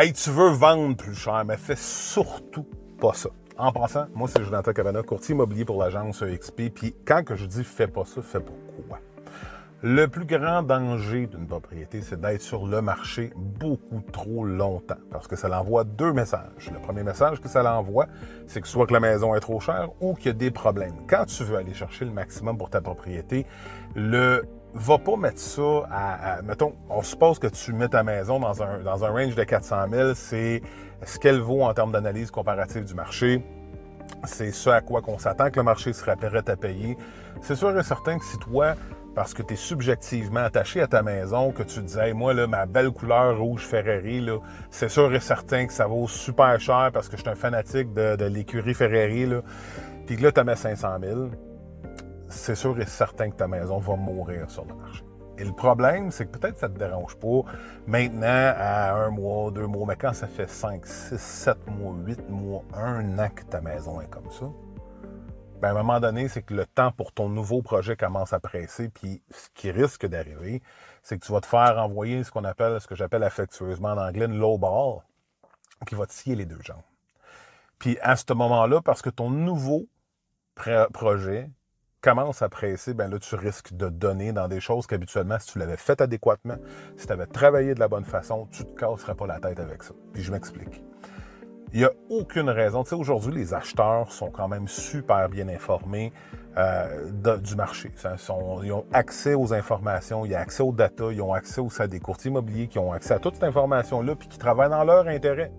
Hey, tu veux vendre plus cher, mais fais surtout pas ça. En passant, moi, c'est Jonathan Cavana, courtier immobilier pour l'agence EXP. Puis quand que je dis fais pas ça, fais pourquoi? Le plus grand danger d'une propriété, c'est d'être sur le marché beaucoup trop longtemps parce que ça l'envoie deux messages. Le premier message que ça l'envoie, c'est que soit que la maison est trop chère ou qu'il y a des problèmes. Quand tu veux aller chercher le maximum pour ta propriété, va pas mettre ça mettons, on suppose que tu mets ta maison dans un range de 400 000, c'est ce qu'elle vaut en termes d'analyse comparative du marché. C'est ce à quoi qu'on s'attend que le marché serait prêt à payer. C'est sûr et certain que si toi, parce que tu es subjectivement attaché à ta maison, que tu te disais, hey, moi, là, ma belle couleur rouge Ferrari, là, c'est sûr et certain que ça vaut super cher parce que je suis un fanatique de l'écurie Ferrari, là, puis que là, tu mets 500 000, c'est sûr et certain que ta maison va mourir sur le marché. Et le problème, c'est que peut-être ça ne te dérange pas maintenant à 1 mois, 2 mois, mais quand ça fait 5, 6, 7 mois, 8 mois, 1 an que ta maison est comme ça, ben à un moment donné, c'est que le temps pour ton nouveau projet commence à presser, puis ce qui risque d'arriver, c'est que tu vas te faire envoyer ce que j'appelle affectueusement en anglais, une low ball, qui va te scier les deux jambes. Puis à ce moment-là, parce que ton nouveau projet commence à presser, ben là, tu risques de donner dans des choses qu'habituellement, si tu l'avais fait adéquatement, si tu avais travaillé de la bonne façon, tu ne te casserais pas la tête avec ça. Puis je m'explique. Il n'y a aucune raison. Tu sais, aujourd'hui, les acheteurs sont quand même super bien informés du marché. Ils ont accès aux informations, ils ont accès aux data, ils ont accès aussi à des courtiers immobiliers qui ont accès à toute cette information-là puis qui travaillent dans leur intérêt.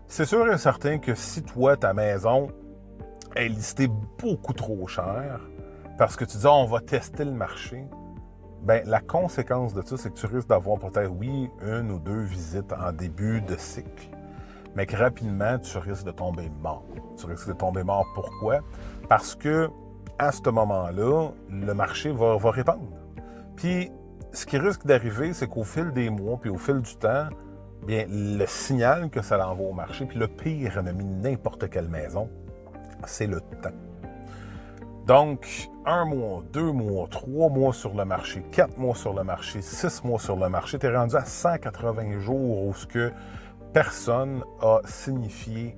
C'est sûr et certain que si toi, ta maison est listée beaucoup trop cher parce que tu dis, on va tester le marché, ben la conséquence de ça, c'est que tu risques d'avoir peut-être, oui, 1 ou 2 visites en début de cycle, mais que rapidement, tu risques de tomber mort. Tu risques de tomber mort. Pourquoi? Parce que à ce moment-là, le marché va répandre. Puis, ce qui risque d'arriver, c'est qu'au fil des mois, puis au fil du temps, bien, le signal que ça l'envoie au marché, puis le pire ennemi de n'importe quelle maison, c'est le temps. Donc, 1 mois, 2 mois, 3 mois sur le marché, 4 mois sur le marché, 6 mois sur le marché, tu es rendu à 180 jours où ce que personne a signifié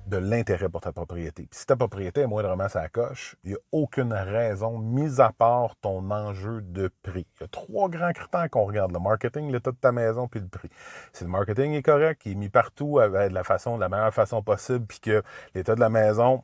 de l'intérêt pour ta propriété. Puis si ta propriété est moindrement sa coche, il n'y a aucune raison, mis à part ton enjeu de prix. Il y a 3 grands critères qu'on regarde. Le marketing, l'état de ta maison, puis le prix. Si le marketing est correct, il est mis partout de la meilleure façon possible, puis que l'état de la maison...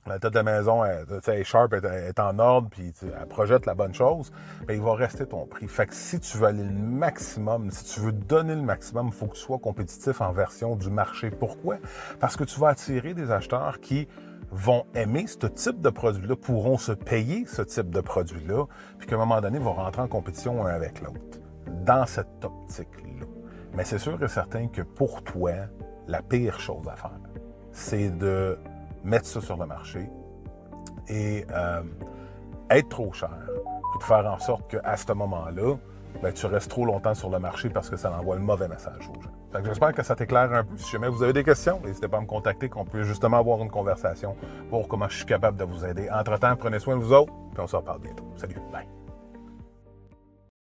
L'état de la maison est sharp, est en ordre, puis elle projette la bonne chose, bien, il va rester ton prix. Fait que si tu veux aller le maximum, si tu veux donner le maximum, il faut que tu sois compétitif en version du marché. Pourquoi? Parce que tu vas attirer des acheteurs qui vont aimer ce type de produit-là, pourront se payer ce type de produit-là, puis qu'à un moment donné, vont rentrer en compétition un avec l'autre, dans cette optique-là. Mais c'est sûr et certain que pour toi, la pire chose à faire, c'est de mettre ça sur le marché et être trop cher, puis de faire en sorte qu'à ce moment-là, ben, tu restes trop longtemps sur le marché parce que ça envoie le mauvais message aux gens. Fait que j'espère que ça t'éclaire un peu. Si jamais vous avez des questions, n'hésitez pas à me contacter, qu'on peut justement avoir une conversation pour comment je suis capable de vous aider. Entre-temps, prenez soin de vous autres, puis on se reparle bientôt. Salut, bye!